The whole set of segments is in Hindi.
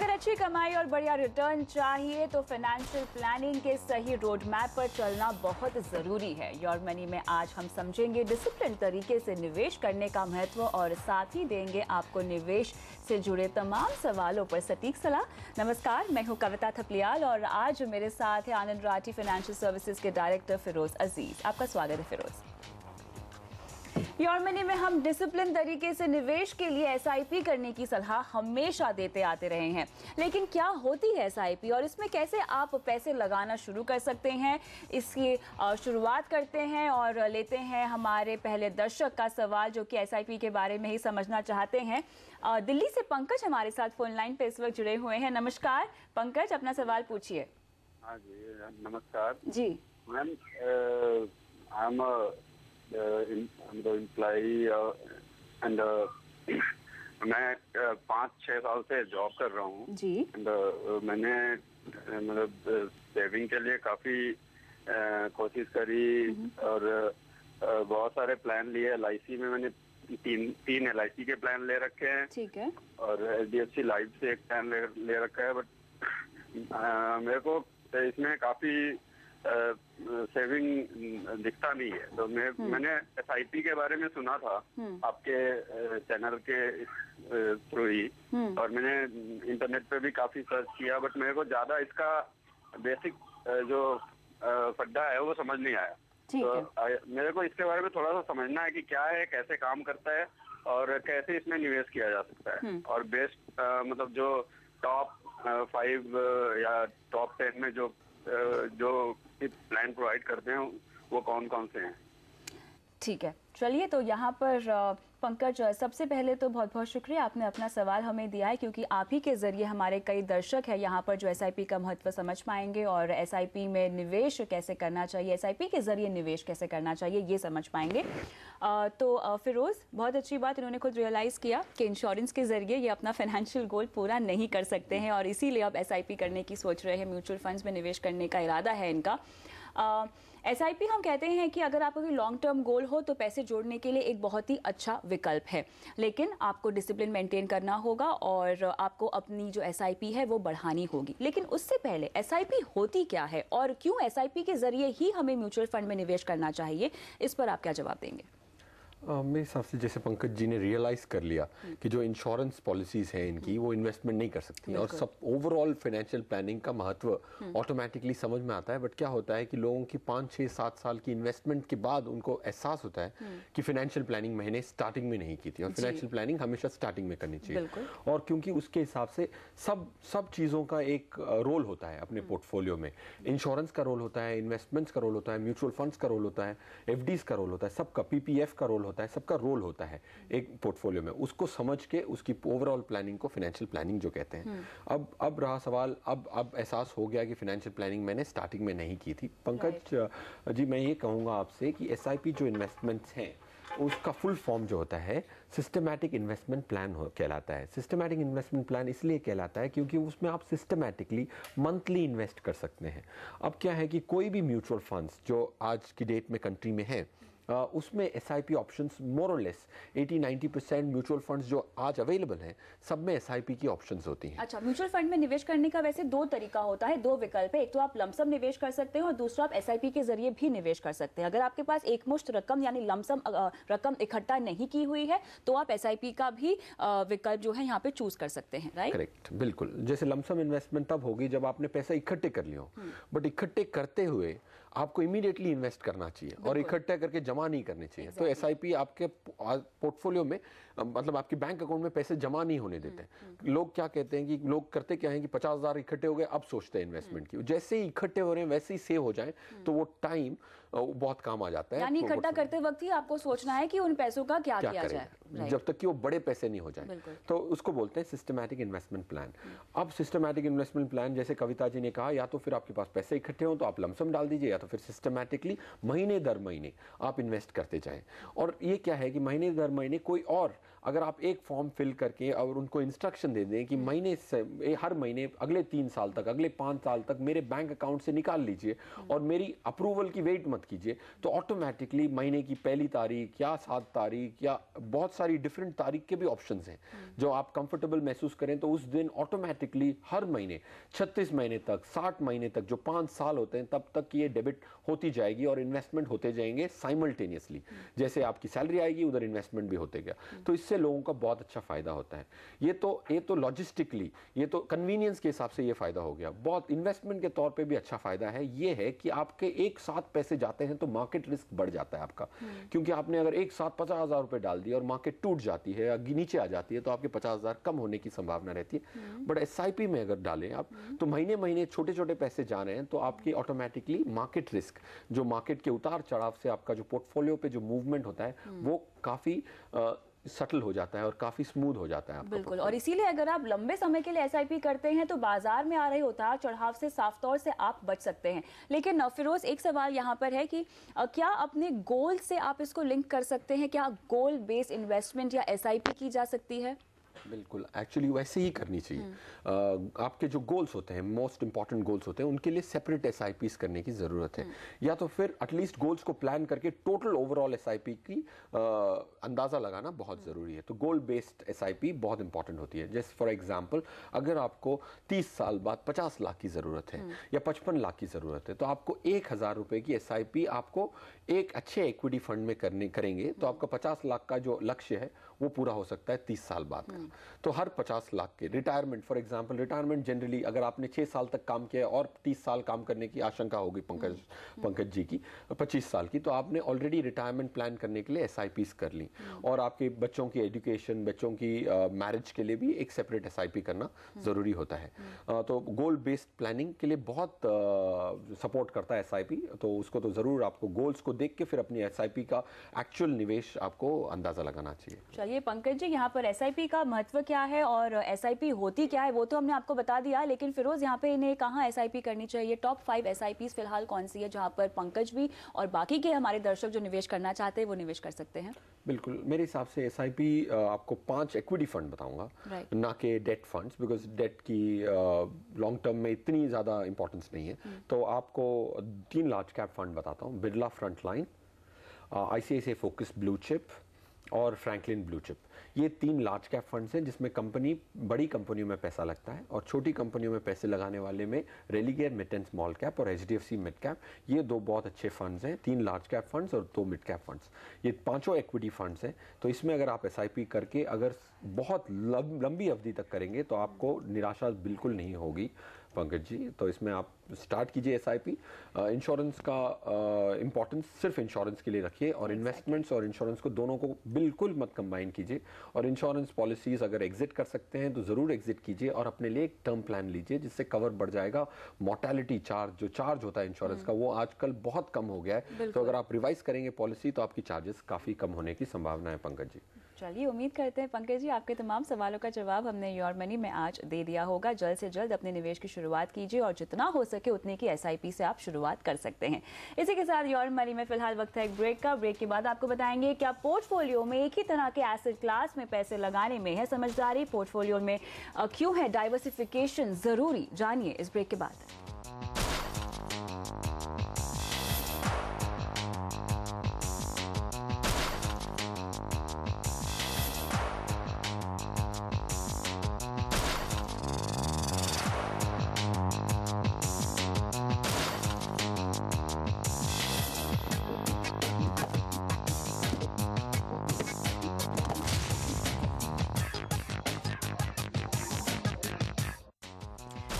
अगर अच्छी कमाई और बढ़िया रिटर्न चाहिए तो फाइनेंशियल प्लानिंग के सही रोड मैप पर चलना बहुत ज़रूरी है। योर मनी में आज हम समझेंगे डिसिप्लिन तरीके से निवेश करने का महत्व और साथ ही देंगे आपको निवेश से जुड़े तमाम सवालों पर सटीक सलाह। नमस्कार, मैं हूं कविता थपलियाल और आज मेरे साथ है आनंद राठी फाइनेंशियल सर्विसेज के डायरेक्टर फिरोज अजीज। आपका स्वागत है फिरोज। योर मनी में हम डिसिप्लिन तरीके से निवेश के लिए एसआईपी करने की सलाह हमेशा देते आते रहे हैं, लेकिन क्या होती है एसआईपी और इसमें कैसे आप पैसे लगाना शुरू कर सकते हैं, इसकी शुरुआत करते हैं और लेते हैं हमारे पहले दर्शक का सवाल जो कि एसआईपी के बारे में ही समझना चाहते हैं। दिल्ली से पंकज हमारे साथ फोन लाइन पे इस वक्त जुड़े हुए हैं। नमस्कार पंकज, अपना सवाल पूछिए। हाँ जी, नमस्कार जी ma'am. I'm the employee and मैं 5-6 साल से जॉब कर रहा हूँ जी। मैंने मतलब सेविंग के लिए काफी कोशिश करी और बहुत सारे प्लान लिए। LIC में मैंने तीन LIC के प्लान ले रखे हैं, ठीक है, और HDFC लाइफ से एक प्लान ले रखा है। बट मेरे को इसमें काफी सेविंग दिखता नहीं है। तो मैंने एसआईपी के बारे में सुना था आपके चैनल के थ्रू ही, और मैंने इंटरनेट पे भी काफी सर्च किया, बट मेरे को ज्यादा इसका बेसिक जो फड्डा है वो समझ नहीं आया। तो मेरे को इसके बारे में थोड़ा सा समझना है कि क्या है, कैसे काम करता है और कैसे इसमें निवेश किया जा सकता है, और बेस्ट मतलब जो टॉप 5 या टॉप 10 में जो प्लान प्रोवाइड करते हैं वो कौन कौन से हैं। ठीक है, चलिए तो यहाँ पर पंकज, सबसे पहले तो बहुत बहुत शुक्रिया, आपने अपना सवाल हमें दिया है क्योंकि आप ही के जरिए हमारे कई दर्शक हैं यहाँ पर जो एसआईपी का महत्व समझ पाएंगे और एसआईपी में निवेश कैसे करना चाहिए, एसआईपी के जरिए निवेश कैसे करना चाहिए ये समझ पाएंगे। तो फिरोज, बहुत अच्छी बात, इन्होंने खुद रियलाइज़ किया कि इंश्योरेंस के जरिए ये अपना फाइनेंशियल गोल पूरा नहीं कर सकते हैं और इसीलिए अब एसआईपी करने की सोच रहे हैं, म्यूचुअल फंड्स में निवेश करने का इरादा है इनका। एसआईपी हम कहते हैं कि अगर आपका कोई लॉन्ग टर्म गोल हो तो पैसे जोड़ने के लिए एक बहुत ही अच्छा विकल्प है, लेकिन आपको डिसिप्लिन मेंटेन करना होगा और आपको अपनी जो एसआईपी है वो बढ़ानी होगी। लेकिन उससे पहले एसआईपी होती क्या है और क्यों एसआईपी के जरिए ही हमें म्यूचुअल फंड में निवेश करना चाहिए, इस पर आप क्या जवाब देंगे? मेरे हिसाब से जैसे पंकज जी ने रियलाइज़ कर लिया कि जो इंश्योरेंस पॉलिसीज़ हैं इनकी वो इन्वेस्टमेंट नहीं कर सकती और सब ओवरऑल फाइनेंशियल प्लानिंग का महत्व ऑटोमेटिकली समझ में आता है। बट क्या होता है कि लोगों की 5-6-7 साल की इन्वेस्टमेंट के बाद उनको एहसास होता है कि फाइनेंशियल प्लानिंग मैंने स्टार्टिंग में नहीं की थी, और फाइनेंशियल प्लानिंग हमेशा स्टार्टिंग में करनी चाहिए। और क्योंकि उसके हिसाब से सब चीज़ों का एक रोल होता है अपने पोर्टफोलियो में। इंश्योरेंस का रोल होता है, इन्वेस्टमेंट्स का रोल होता है, म्यूचुअल फंड्स का रोल होता है, FDs का रोल होता है, सबका PPF का रोल होता है, सबका रोल होता है एक पोर्टफोलियो में। उसको समझ के उसकी ओवरऑल प्लानिंग को फाइनेंशियल प्लानिंग जो कहते हैं। अब रहा सवाल, अब एहसास हो गया कि फाइनेंशियल प्लानिंग मैंने स्टार्टिंग में नहीं की थी। पंकज जी, मैं ये कहूँगा आपसे कि एसआईपी जो इन्वेस्टमेंट्स हैं उसका फुल फॉर्म जो होता है सिस्टमैटिक इन्वेस्टमेंट प्लान कहलाता है। सिस्टमैटिक इन्वेस्टमेंट प्लान इसलिए कहलाता है क्योंकि उसमें आप सिस्टमैटिकली मंथली इन्वेस्ट कर सकते हैं। अब क्या है कि कोई भी म्यूचुअल फंड्स जो आज की डेट में कंट्री में है उसमें एसआईपी ऑप्शंस मोर और लेस 80-90% म्यूचुअल फंड्स जो आज अवेलेबल हैं सब में एसआईपी की ऑप्शंस होती हैं। अच्छा, म्यूचुअल फंड में निवेश करने का वैसे 2 तरीका होता है, 2 विकल्प है। एक तो आप लमसम निवेश कर सकते हैं और दूसरा आप एसआईपी के जरिए भी निवेश कर सकते हैं। अगर आपके पास एक मुश्त रकम यानी लमसम रकम इकट्ठा नहीं की हुई है तो आप एसआईपी का भी विकल्प जो है यहाँ पे चूज कर सकते हैं, राइट? करेक्ट, बिल्कुल। जैसे लमसम इन्वेस्टमेंट तब होगी जब आपने पैसा इकट्ठे कर लिया हो, बट इकट्ठे करते हुए आपको इमीडिएटली इन्वेस्ट करना चाहिए और इकट्ठा करके जमा नहीं करने चाहिए। तो एसआईपी आपके पोर्टफोलियो में मतलब आपके बैंक अकाउंट में पैसे जमा नहीं होने देते। लोग क्या कहते हैं कि लोग करते क्या हैं कि 50,000 इकट्ठे हो गए, अब सोचते हैं इन्वेस्टमेंट की। जैसे ही इकट्ठे हो रहे हैं वैसे ही सेव हो जाए तो वो टाइम बहुत काम आ जाता है। यानी इकट्ठा करते वक्त ही आपको सोचना है कि उन पैसों का क्या किया जाए, जब तक कि वो बड़े पैसे नहीं हो जाए। तो उसको बोलते हैं सिस्टमैटिक इन्वेस्टमेंट प्लान। अब सिस्टमैटिक इन्वेस्टमेंट प्लान जैसे कविता जी ने कहा, या तो फिर आपके पास पैसे इकट्ठे हो तो आप लमसम डाल दीजिए, या तो फिर सिस्टमैटिकली महीने दर महीने आप इन्वेस्ट करते जाएं। और ये क्या है कि महीने दर महीने कोई और अगर आप एक फॉर्म फिल करके और उनको इंस्ट्रक्शन दे दें कि महीने से हर महीने अगले 3 साल तक, अगले 5 साल तक मेरे बैंक अकाउंट से निकाल लीजिए और मेरी अप्रूवल की वेट मत कीजिए, तो ऑटोमेटिकली महीने की पहली तारीख या 7 तारीख या बहुत सारी डिफरेंट तारीख के भी ऑप्शंस हैं जो आप कंफर्टेबल महसूस करें, तो उस दिन ऑटोमेटिकली हर महीने 36 महीने तक, 60 महीने तक, जो 5 साल होते हैं तब तक ये डेबिट होती जाएगी और इन्वेस्टमेंट होते जाएंगे साइमल्टेनियसली। जैसे आपकी सैलरी आएगी उधर इन्वेस्टमेंट भी होते गया, तो इससे लोगों का बहुत अच्छा फायदा होता है। ये तो लॉजिस्टिकली, ये तो कन्वीनियंस के हिसाब से ये फायदा हो गया। बहुत इन्वेस्टमेंट के तौर पे भी अच्छा फायदा है ये है कि आपके एक साथ पैसे जाते हैं तो मार्केट रिस्क बढ़ जाता है आपका, क्योंकि आपने अगर एक साथ 50,000 रुपए डाल दिए और मार्केट टूट जाती है या नीचे आ जाती है तो आपके 50,000 कम होने की संभावना रहती है। बट एसआईपी में अगर डालें आप तो महीने महीने छोटे छोटे पैसे जा रहे हैं, तो आपकी ऑटोमेटिकली मार्केट रिस्क, जो मार्केट के उतार चढ़ाव से आपका जो पोर्टफोलियो पे जो मूवमेंट होता है वो काफी सटल हो जाता है और काफी स्मूथ हो जाता है आपका। बिल्कुल, और इसीलिए अगर आप लंबे समय के लिए एसआईपी करते हैं तो बाजार में आ रहे उतार चढ़ाव से साफ तौर से आप बच सकते हैं। लेकिन फिरोज, एक सवाल यहाँ पर है कि क्या अपने गोल से आप इसको लिंक कर सकते हैं? क्या गोल बेस्ड इन्वेस्टमेंट या एसआईपी की जा सकती है? बिल्कुल, एक्चुअली वैसे ही करनी चाहिए। आपके जो गोल्स होते हैं, मोस्ट इंपॉर्टेंट गोल्स होते हैं, उनके लिए सेपरेट एसआईपीस करने की जरूरत है, या तो फिर एटलीस्ट गोल्स को प्लान करके टोटल ओवरऑल एसआईपी की अंदाजा लगाना बहुत जरूरी है। तो गोल बेस्ड एसआईपी बहुत इंपॉर्टेंट होती है। जैसे फॉर एग्जांपल, अगर आपको 30 साल बाद 50 लाख की जरूरत है या 55 लाख की जरूरत है, तो आपको 1,000 रुपए की एसआईपी आपको एक अच्छे इक्विटी फंड में करेंगे तो आपका 50 लाख का जो लक्ष्य है वो पूरा हो सकता है 30 साल बाद का। तो हर 50 लाख के retirement, for example retirement generally अगर आपने 6 साल तक काम किया और 30 साल काम करने की आशंका होगी पंकज जी की 25 साल की, तो आपने ऑलरेडी रिटायरमेंट प्लान करने के लिए एसआईपीस कर ली। और आपके बच्चों की एजुकेशन, बच्चों की मैरिज के लिए भी एक सेपरेट एसआईपी करना जरूरी होता है। तो गोल बेस्ड प्लानिंग के लिए बहुत सपोर्ट करता है एसआईपी, तो उसको तो जरूर आपको गोल्स को देख के फिर अपनी एसआईपी का एक्चुअल निवेश आपको अंदाजा लगाना चाहिए। चलिए पंकज जी, यहाँ पर एसआईपी का महत्व क्या है और एसआईपी होती क्या है वो तो हमने आपको बता दिया, लेकिन फिरोज यहाँ पे इन्हें कहाँ एसआईपी करनी चाहिए? टॉप 5 एसआईपीज फिलहाल कौन सी है जहाँ पर पंकज भी और बाकी के हमारे दर्शक जो निवेश करना चाहते हैं वो निवेश कर सकते हैं? बिल्कुल, मेरे हिसाब से एसआईपी आपको 5 इक्विटी फंड बताऊंगा, ना कि डेट फंड्स, बिकॉज डेट की लॉन्ग टर्म में इतनी ज्यादा इंपॉर्टेंस नहीं है। तो आपको 3 लार्ज कैप फंड बताता हूँ, Birla frontline, ICICI focus blue chip और फ्रैंकलिन ब्लू चिप। ये 3 लार्ज कैप फंड्स हैं जिसमें कंपनी, बड़ी कंपनियों में पैसा लगता है, और छोटी कंपनियों में पैसे लगाने वाले में Religare mid and small cap और एचडीएफसी मिड कैप, ये 2 बहुत अच्छे फंड्स हैं। 3 लार्ज कैप फंड्स और 2 मिड कैप फंड्स, ये 5 इक्विटी फंड्स हैं। तो इसमें अगर आप एसआईपी करके अगर बहुत लंबी अवधि तक करेंगे तो आपको निराशा बिल्कुल नहीं होगी पंकज जी। तो इसमें आप स्टार्ट कीजिए एसआईपी। इंश्योरेंस का इंपॉर्टेंस सिर्फ इंश्योरेंस के लिए रखिए, और इन्वेस्टमेंट्स और इंश्योरेंस को दोनों को बिल्कुल मत कंबाइन कीजिए। और इंश्योरेंस पॉलिसीज अगर एग्जिट कर सकते हैं तो जरूर एग्जिट कीजिए, और अपने लिए एक टर्म प्लान लीजिए जिससे कवर बढ़ जाएगा। मोर्टेलिटी चार्ज, जो चार्ज होता है इंश्योरेंस का, वो आजकल बहुत कम हो गया है। तो अगर आप रिवाइज करेंगे पॉलिसी तो आपकी चार्जेस काफी कम होने की संभावना है पंकज जी। चलिए, उम्मीद करते हैं पंकज जी आपके तमाम सवालों का जवाब हमने योर मनी में आज दे दिया होगा। जल्द से जल्द अपने निवेश की शुरुआत कीजिए और जितना हो सके उतने की एसआईपी से आप शुरुआत कर सकते हैं। इसी के साथ योर मनी में फिलहाल वक्त है एक ब्रेक का। ब्रेक के बाद आपको बताएंगे क्या पोर्टफोलियो में एक ही तरह के एसेट क्लास में पैसे लगाने में है समझदारी, पोर्टफोलियो में क्यों है डाइवर्सिफिकेशन जरूरी, जानिए इस ब्रेक के बाद।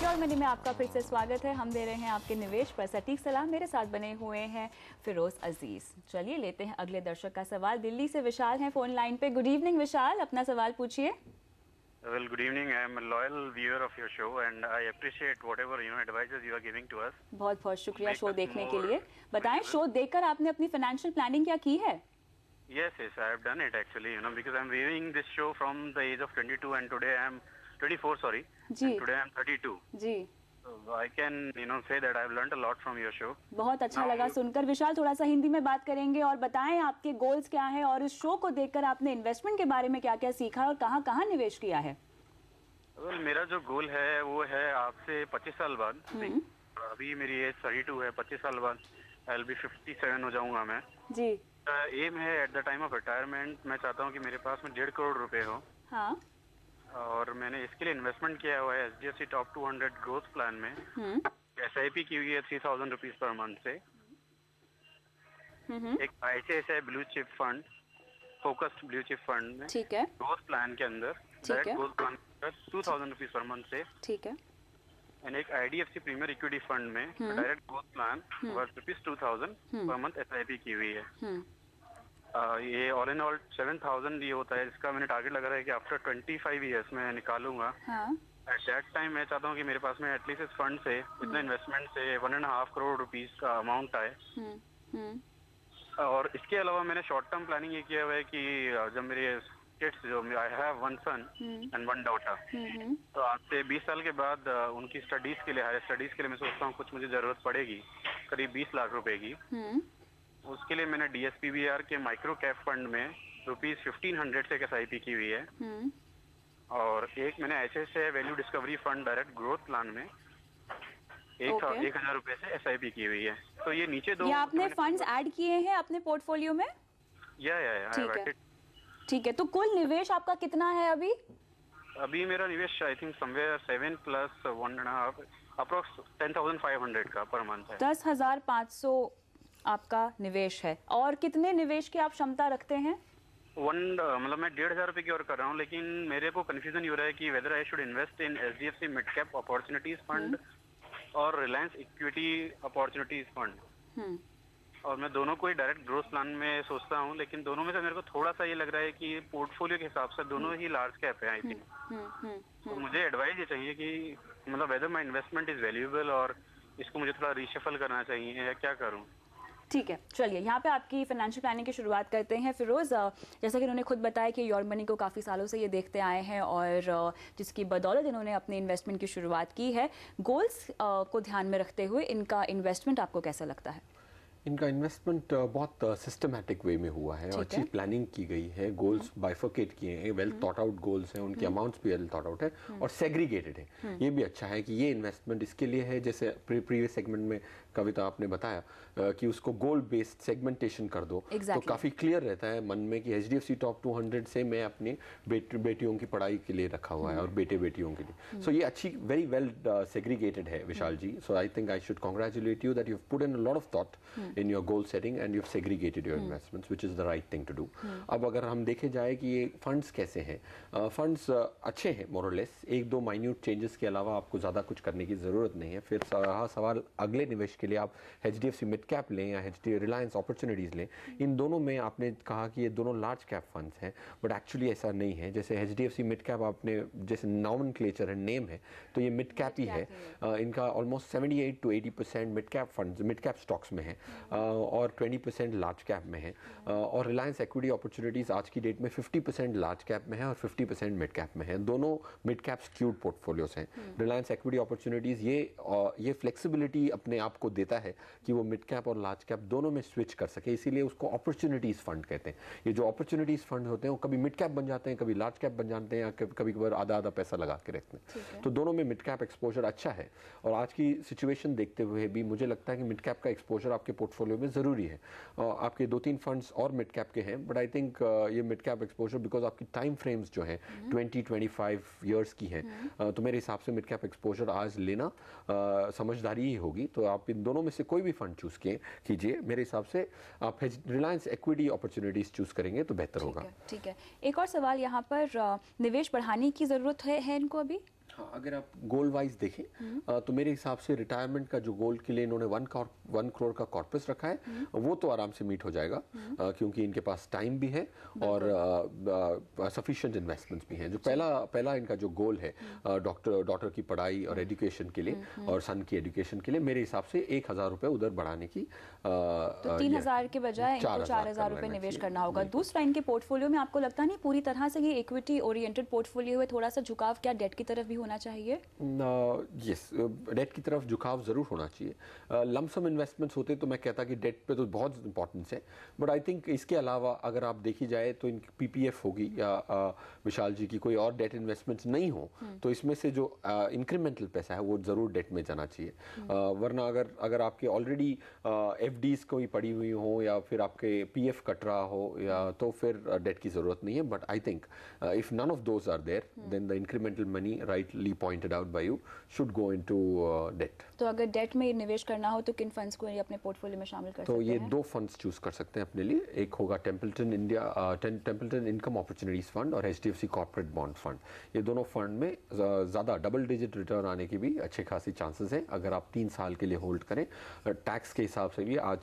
योर मनी में आपका फिर से स्वागत है। हम दे रहे हैं आपके निवेश पर सटीक सलाह। मेरे साथ बने हुए हैं फिरोज अजीज। चलिए लेते हैं अगले दर्शक का सवाल। दिल्ली से विशाल हैं फोन लाइन पे। गुड इवनिंग विशाल, अपना सवाल पूछिए। Well, good evening. I am a loyal viewer of your show and I appreciate whatever advices you are giving to us. बहुत बहुत शुक्रिया शो देखने के लिए। बताएं, शो देखकर आपने अपनी फाइनेंशियल प्लानिंग क्या की है? Yes, I have done it actually, because I am viewing this show from the age of 22 and today I am 24, sorry. Ji. And today I am 32. Ji. I can, say that I've learned a lot from your show. बहुत अच्छा लगा सुनकर। विशाल, थोड़ा सा हिंदी में बात करेंगे और बताएं आपके गोल्स क्या हैं और इस शो को देखकर आपने इन्वेस्टमेंट के बारे में क्या-क्या सीखा और कहां-कहां निवेश किया है? मेरा जो गोल है वो है आज से 25 साल बाद, अभी मेरी एज 32 है, 25 साल बाद I'll be 57 हो जाऊंगा मैं जी। एम है at the time of retirement, मैं चाहता हूँ कि मेरे पास में 1.5 करोड़ रुपए हो। हाँ। और मैंने इसके लिए इन्वेस्टमेंट किया हुआ है HDFC टॉप 200 ग्रोथ प्लान में। SIP की हुई है 3000 रुपीज पर मंथ से। एक ICICI blue chip fund, focused blue chip fund में, ठीक है, ग्रोथ प्लान के अंदर, direct growth plan 2000 rupees per month से, ठीक है। एंड एक IDFC प्रीमियर इक्विटी फंड में direct growth plan worth ₹2000 per month SIP की हुई है। ये ऑल इन ऑल 7000 ये होता है, जिसका मैंने टारगेट लगा रहा है कि आफ्टर 25 ईयर्स में निकालूंगा। एट दैट टाइम मैं चाहता हूँ कि मेरे पास में एटलीस्ट इस फंड से, इतना इन्वेस्टमेंट से 1.5 करोड़ रुपीस का अमाउंट आए। और इसके अलावा मैंने शॉर्ट टर्म प्लानिंग ये किया हुआ है कि जब मेरे किड्स, जो I have 1 son and 1 daughter, तो आज से 20 साल के बाद उनकी स्टडीज के लिए, हायर स्टडीज के लिए मैं सोचता हूँ कुछ मुझे जरूरत पड़ेगी, करीब 20 लाख रुपए की। उसके लिए मैंने DSPBR के माइक्रो कैप फंड में ₹1500 से SIP की हुई है। और एक मैंने ICICI value discovery fund direct growth plan में 1000 रुपए से SIP की हुई है। तो ये नीचे दो, ये आपने फंड्स ऐड किए हैं अपने पोर्टफोलियो में? ठीक है। तो कुल निवेश आपका कितना है अभी? अभी मेरा निवेश आई थिंक समवेयर 7 + 1.5 अप्रोक्स 10,500 का पर मंथ है। 10,500 आपका निवेश है। और कितने निवेश की आप क्षमता रखते हैं? मतलब मैं 1,500 रुपए की और कर रहा हूँ, लेकिन मेरे को कंफ्यूजन ये हो रहा है कि whether I should invest in HDFC mid cap opportunities fund और रिलायंस इक्विटी अपॉर्चुनिटीज फंड। और मैं दोनों को ही डायरेक्ट ग्रोथ प्लान में सोचता हूँ, लेकिन दोनों में से मेरे को थोड़ा सा ये लग रहा है कि पोर्टफोलियो के हिसाब से दोनों ही लार्ज कैप है आई थिंक। तो मुझे एडवाइस ये चाहिए कि मतलब whether my investment is valuable और इसको मुझे थोड़ा रीशफल करना चाहिए या क्या करूँ? ठीक है, चलिए यहाँ पे आपकी फाइनेंशियल प्लानिंग की शुरुआत करते हैं। फिरोज, जैसा कि उन्होंने खुद बताया कि योर मनी को काफ़ी सालों से ये देखते आए हैं और जिसकी बदौलत इन्होंने अपनी इन्वेस्टमेंट की शुरुआत की है। गोल्स को ध्यान में रखते हुए इनका इन्वेस्टमेंट आपको कैसा लगता है? इनका इन्वेस्टमेंट बहुत सिस्टमेटिक वे में हुआ है और अच्छी प्लानिंग की गई है। गोल्स बाइफर्केट किए हैं, वेल थॉट आउट गोल्स हैं, उनके अमाउंट्स भी वेल थॉट आउट है और सेग्रीगेटेड है। ये भी अच्छा है कि ये इन्वेस्टमेंट इसके लिए है, जैसे प्रीवियस सेगमेंट में कविता आपने बताया कि उसको गोल बेस्ड सेगमेंटेशन कर दो तो काफ़ी क्लियर रहता है मन में कि HDFC टॉप 200 से मैं अपनी बेटियों की पढ़ाई के लिए रखा हुआ है और बेटे बेटियों के लिए। सो ये अच्छी वेरी वेल सेग्रीगेटेड है Vishal ji. So I think I should congratulate you that you have put in a lot of thought in your goal setting and you've segregated your investments, which is the right thing to do. अब अगर हम देखे जाए कि ये फंड्स कैसे हैं, फंड्स अच्छे हैं more or less, एक दो माइन्यूट चेंजेस के अलावा आपको ज़्यादा कुछ करने की ज़रूरत नहीं है। फिर सवाल अगले निवेश के लिए आप HDFC मिड कैप लें या रिलायंस अपॉर्चुनिटीज़ लें। इन दोनों में आपने कहा कि ये दोनों लार्ज कैप फंड्स हैं, बट एक्चुअली ऐसा नहीं है। जैसे HDFC मिड कैप आपने जैसे नॉमेनक्लेचर है, नेम है, तो ये मिड कैप ही है। इनका almost 78 to 80% mid cap funds, mid cap stocks में है और 20% लार्ज कैप में है। और रिलायंस इक्विटी अपॉर्चुनिटीज आज की डेट में 50% लार्ज कैप में है और 50% मिड कैप में है। दोनों मिड कैप स्क्यूड पोर्टफोलियोज हैं। रिलायंस इक्विटी अपॉर्चुनिटीज ये फ्लेक्सिबिलिटी अपने आप को देता है कि वो मिड कैप और लार्ज कैप दोनों में स्विच कर सके, इसीलिए उसको अपॉर्चुनिटीज फंड कहते हैं। ये जो अपॉर्चुनिटीज फंड होते हैं वो कभी मिड कैप बन जाते हैं, कभी लार्ज कैप बन जाते हैं, या कभी कभार आधा आधा पैसा लगा के रखते हैं। तो दोनों में मिड कैप एक्सपोजर अच्छा है और आज की सिचुएशन देखते हुए भी मुझे लगता है कि मिड कैप का एक्सपोजर आपके पोर्टफोलियो में ज़रूरी है। आपके 2-3 फंड्स और मिड कैप के हैं, बट आई थिंक ये मिड कैप एक्सपोजर बिकॉज आपकी टाइम फ्रेम्स जो हैं 20-25 ईयर्स की हैं, तो मेरे हिसाब से मिड कैप एक्सपोजर आज लेना समझदारी ही होगी। तो आप इन दोनों में से कोई भी फंड चूज़ कीजिए। मेरे हिसाब से आप रिलायंस इक्विटी अपॉर्चुनिटीज़ चूज़ करेंगे तो बेहतर होगा। ठीक है। एक और सवाल यहाँ पर, निवेश बढ़ाने की ज़रूरत है इनको अभी? हाँ, अगर आप गोल वाइज देखें तो मेरे हिसाब से रिटायरमेंट का जो गोल के लिए इन्होंने 1 करोड़ का कॉर्पस रखा है वो तो आराम से मीट हो जाएगा क्योंकि इनके पास टाइम भी है और सफिशिएंट इन्वेस्टमेंट्स भी हैं। जो पहला इनका जो गोल है डॉटर की पढ़ाई और एजुकेशन के लिए और सन की एजुकेशन के लिए, मेरे हिसाब से 1,000 रुपये उधर बढ़ाने की, तो 3,000 के बजाय इनको 4,000 रुपये निवेश करना होगा। दूसरा, इनके पोर्टफोलियो में आपको लगता नहीं पूरी तरह से ये इक्विटी ओरिएंटेड पोर्टफोलियो है, थोड़ा सा झुकाव क्या डेट की तरफ भी होना चाहिए? यस, डेट की तरफ झुकाव ज़रूर होना चाहिए। लमसम इन्वेस्टमेंट्स होते तो मैं कहता कि डेट पे तो बहुत इंपॉर्टेंस है, बट आई थिंक इसके अलावा अगर आप देखी जाए तो इनकी पीपीएफ होगी या विशाल जी की कोई और डेट इन्वेस्टमेंट्स नहीं हो तो इसमें से जो इंक्रीमेंटल पैसा है वो ज़रूर डेट में जाना चाहिए। वरना अगर आपके ऑलरेडी एफडीज कोई पड़ी हुई हो या फिर आपके पीएफ कट रहा हो या तो फिर डेट की ज़रूरत नहीं है। But I think if none of those are there then the incremental money rightly pointed out by you should go into debt. तो अगर डेट में निवेश करना हो तो किन फंड्स को अपने पोर्टफोलियो में शामिल कर सकते हैं? तो ये दो फंड्स चूज कर सकते हैं अपने लिए। एक होगा टेम्पल्टन इनकम अपॉर्चुनिटीज फंड और एचडीएफसी कॉर्पोरेट बॉन्ड फंड। ये दोनों फंड में ज़्यादा डबल डिजिट रिटर्न आने की भी अच्छे खासी चांसेस हैं अगर आप 3 साल के लिए होल्ड करें। टैक्स के हिसाब से भी आज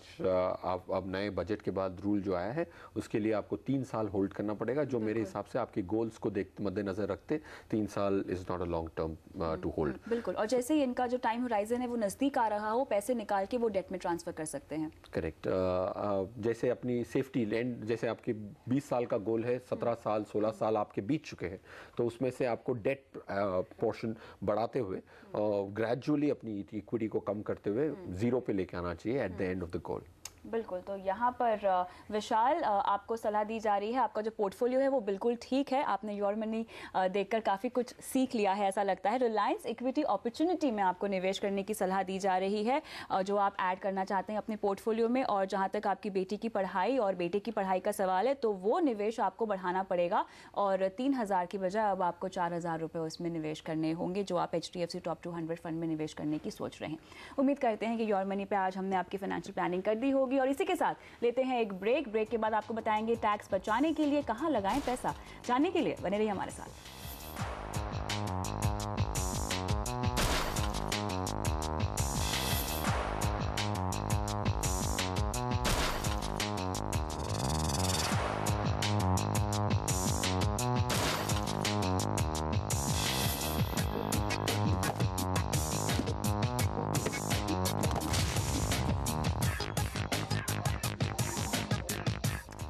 आप अब नए बजट के बाद रूल जो आया है उसके लिए आपको 3 साल होल्ड करना पड़ेगा, जो मेरे हिसाब से आपके गोल्स को मद्देनजर रखते 3 साल is not a long term to hold. बिल्कुल, और जैसे ही इनका जो टाइम होराइजन है वो नजदीक आ रहा हो, पैसे निकाल के वो डेट में ट्रांसफर कर सकते हैं। करेक्ट। जैसे अपनी सेफ्टी लैंड, जैसे आपके 20 साल का गोल है, 17 साल 16 साल आपके बीत चुके हैं, तो उसमें से आपको डेट पोर्शन बढ़ाते हुए ग्रेजुअली अपनी इक्विटी को कम करते हुए 0 पे लेके आना चाहिए at the end of the goal. बिल्कुल, तो यहाँ पर विशाल आपको सलाह दी जा रही है, आपका जो पोर्टफोलियो है वो बिल्कुल ठीक है। आपने योर मनी देखकर काफ़ी कुछ सीख लिया है ऐसा लगता है। रिलायंस इक्विटी अपॉर्चुनिटी में आपको निवेश करने की सलाह दी जा रही है जो आप ऐड करना चाहते हैं अपने पोर्टफोलियो में। और जहाँ तक आपकी बेटी की पढ़ाई और बेटे की पढ़ाई का सवाल है तो वो निवेश आपको बढ़ाना पड़ेगा और 3,000 की बजाय अब आपको 4,000 रुपये उसमें निवेश करने होंगे जो आप HDFC टॉप 200 फंड में निवेश करने की सोच रहे हैं। उम्मीद करते हैं कि योर मनी पे आज हमने आपकी फाइनेंशियल प्लानिंग कर दी होगी। और इसी के साथ लेते हैं एक ब्रेक के बाद आपको बताएंगे टैक्स बचाने के लिए कहां लगाएं पैसा। जानने के लिए बने रहिए हमारे साथ।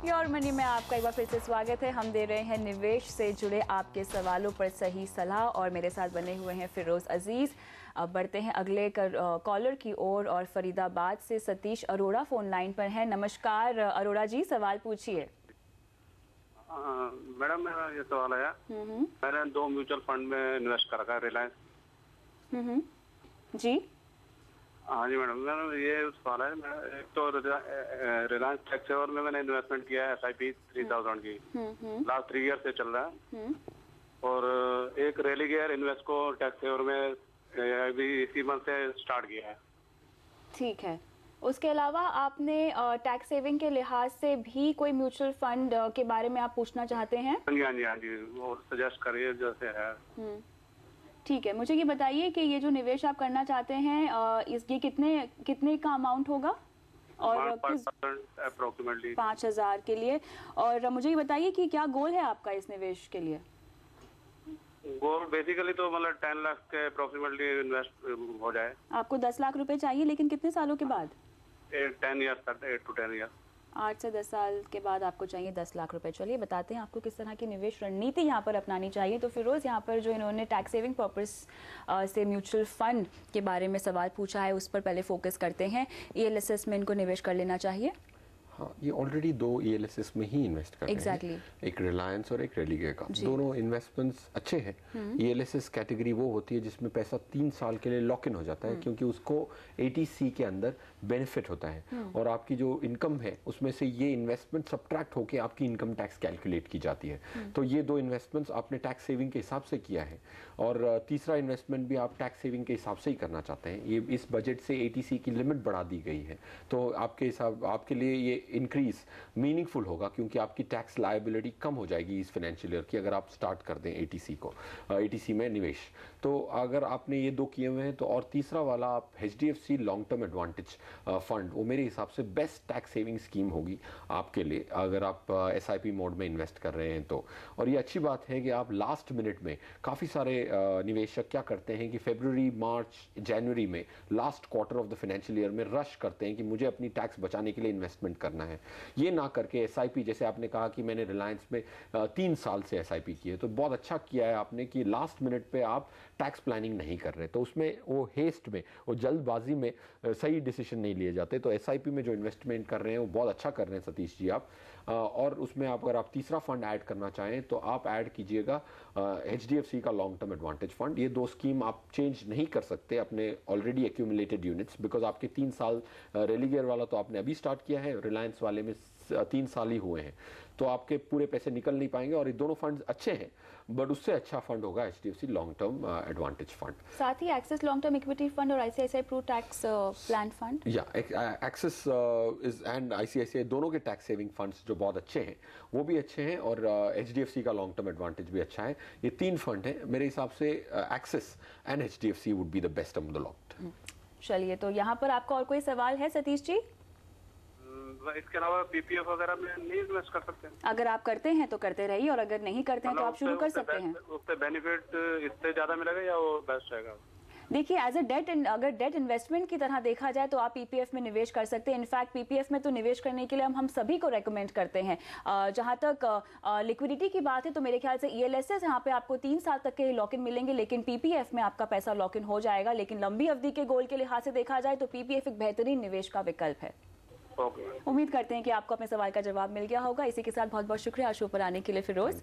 योर मनी में आपका एक बार फिर से स्वागत है। हम दे रहे हैं निवेश से जुड़े आपके सवालों पर सही सलाह और मेरे साथ बने हुए हैं फिरोज अजीज। अब बढ़ते हैं अगले कॉलर की ओर और फरीदाबाद से सतीश अरोड़ा फोन लाइन पर हैं। नमस्कार अरोड़ा जी, सवाल पूछिए। मैडम मेरा ये सवाल है, मैंने 2 म्यूचुअल फंड में इन्वेस्ट कर रखा है रिलायंस। जी हाँ जी मैडम, मैडम ये सवाल है, मैं एक तो रिलायंस टैक्सेवर में मैंने इन्वेस्टमेंट किया है SIP 3,000 की, लास्ट 3 ईयर से चल रहा है। और एक रेलिगेयर इन्वेस्ट को टैक्सेवर में अभी इसी मंथ से स्टार्ट किया है। ठीक है, उसके अलावा आपने टैक्स सेविंग के लिहाज से भी कोई म्यूचुअल फंड के बारे में आप पूछना चाहते हैं? हाँ जी, वो सजेस्ट करिए जैसे है। ठीक है, मुझे ये बताइए कि ये जो निवेश आप करना चाहते हैं ये कितने का अमाउंट होगा और किस 5,000 के लिए। और मुझे ये बताइए कि क्या गोल है आपका इस निवेश के लिए? गोल बेसिकली तो मतलब 10 लाख के अप्रोक्सीमेटली इन्वेस्ट हो जाए। आपको 10 लाख रुपए चाहिए, लेकिन कितने सालों के बाद? 10 ईयर्स तक, 8 to 10 ईयर्स। 8 से 10 साल के बाद आपको चाहिए 10 लाख रुपए। चलिए बताते हैं आपको किस तरह की निवेश रणनीति यहाँ पर अपनानी चाहिए। तो फिरोज, यहाँ पर जो इन्होंने टैक्स सेविंग पर्पस से म्यूचुअल फंड के बारे में सवाल पूछा है उस पर पहले फोकस करते हैं। ELSS में इनको निवेश कर लेना चाहिए? हाँ, ये ऑलरेडी 2 ELSS में ही इन्वेस्ट कर रहे हैं, एक रिलायंस और एक रेलिगेयर का। दोनों इन्वेस्टमेंट्स अच्छे हैं। ELSS कैटेगरी वो होती है जिसमें पैसा 3 साल के लिए लॉक इन हो जाता है क्योंकि उसको ATC के अंदर बेनिफिट होता है और आपकी जो इनकम है उसमें से ये इन्वेस्टमेंट सब्ट्रैक्ट होके आपकी इनकम टैक्स कैलकुलेट की जाती है। तो ये 2 इन्वेस्टमेंट्स आपने टैक्स सेविंग के हिसाब से किया है और तीसरा इन्वेस्टमेंट भी आप टैक्स सेविंग के हिसाब से ही करना चाहते हैं। ये इस बजट से ATC की लिमिट बढ़ा दी गई है, तो आपके लिए ये इंक्रीज मीनिंगफुल होगा क्योंकि आपकी टैक्स लायबिलिटी कम हो जाएगी इस फाइनेंशियल ईयर की अगर आप स्टार्ट कर दें ATC में निवेश। तो अगर आपने ये 2 किए हुए हैं तो और तीसरा वाला आप HDFC long term advantage fund, वो मेरे हिसाब से बेस्ट टैक्स सेविंग स्कीम होगी आपके लिए अगर आप SIP मोड में इन्वेस्ट कर रहे हैं तो। और ये अच्छी बात है कि आप लास्ट मिनट में, काफ़ी सारे निवेशक क्या करते हैं कि फरवरी, मार्च, जनवरी में last quarter of the financial year में रश करते हैं कि मुझे अपनी टैक्स बचाने के लिए इन्वेस्टमेंट करनी करना है। ये ना करके SIP, जैसे आपने कहा कि मैंने रिलायंस में 3 साल से SIP की है, तो बहुत अच्छा किया है आपने कि लास्ट मिनट पे आप टैक्स प्लानिंग नहीं कर रहे, तो उसमें वो हेस्ट में, वो जल्दबाजी में सही डिसीजन नहीं लिए जाते। तो SIP में जो इन्वेस्टमेंट कर रहे हैं वो बहुत अच्छा कर रहे हैं सतीश जी आप। और उसमें आप अगर आप तीसरा फंड ऐड करना चाहें तो आप ऐड कीजिएगा HDFC का लॉन्ग टर्म एडवांटेज फंड। ये 2 स्कीम आप चेंज नहीं कर सकते अपने ऑलरेडी एक्यूमुलेटेड यूनिट्स, बिकॉज आपके 3 साल रेलिगेयर वाला तो आपने अभी स्टार्ट किया है, रिलायंस वाले में 3 साल ही हुए हैं, तो आपके पूरे पैसे निकल नहीं पाएंगे। और ये दोनों फंड अच्छे हैं, बट उससे अच्छा फंड होगा HDFC long term advantage fund. साथ ही Axis long term equity fund और ICICI pro tax plan fund, या एक्सिस इज एंड ICICI दोनों के टैक्स सेविंग फंड्स जो बहुत अच्छे हैं वो भी अच्छे हैं, और HDFC का लॉन्ग टर्म एडवांटेज भी अच्छा है। ये 3 फंड हैं मेरे हिसाब से, axis and HDFC would be the best among the lot. चलिए, तो यहाँ पर आपका और कोई सवाल है सतीश जी? इसके अलावा PPF वगैरह में नहीं इन्वेस्ट कर सकते? अगर आप करते हैं तो करते रहिए, और अगर नहीं करते हैं तो आप शुरू कर सकते हैं। उस पे बेनिफिट इससे ज्यादा मिलेगा या वो बेस्ट रहेगा? देखिए, एज अ डेट, अगर डेट इन्वेस्टमेंट की तरह देखा जाए तो आप PPF में निवेश कर सकते हैं। इनफैक्ट PPF में तो निवेश करने के लिए हम सभी को रेकमेंड करते हैं। जहां तक लिक्विडिटी की बात है तो मेरे ख्याल से ELSS यहाँ पे आपको 3 साल तक के लॉक इन मिलेंगे, लेकिन PPF में आपका पैसा लॉक इन हो जाएगा। लेकिन लंबी अवधि के गोल के लिहाज से देखा जाए तो PPF एक बेहतरीन निवेश का विकल्प है। उम्मीद करते हैं कि आपको अपने सवाल का जवाब मिल गया होगा। इसी के साथ बहुत बहुत शुक्रिया शो पर आने के लिए फिरोज।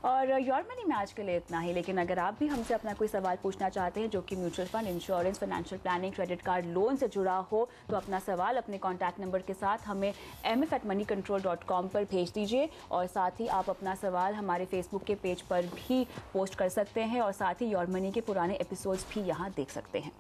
और योर मनी में आज के लिए इतना ही, लेकिन अगर आप भी हमसे अपना कोई सवाल पूछना चाहते हैं जो कि mutual fund, insurance, financial planning, credit card, loan से जुड़ा हो, तो अपना सवाल अपने कॉन्टैक्ट नंबर के साथ हमें mf@moneycontrol.com पर भेज दीजिए। और साथ ही आप अपना सवाल हमारे फेसबुक के पेज पर भी पोस्ट कर सकते हैं, और साथ ही योर मनी के पुराने एपिसोड्स भी यहाँ देख सकते हैं।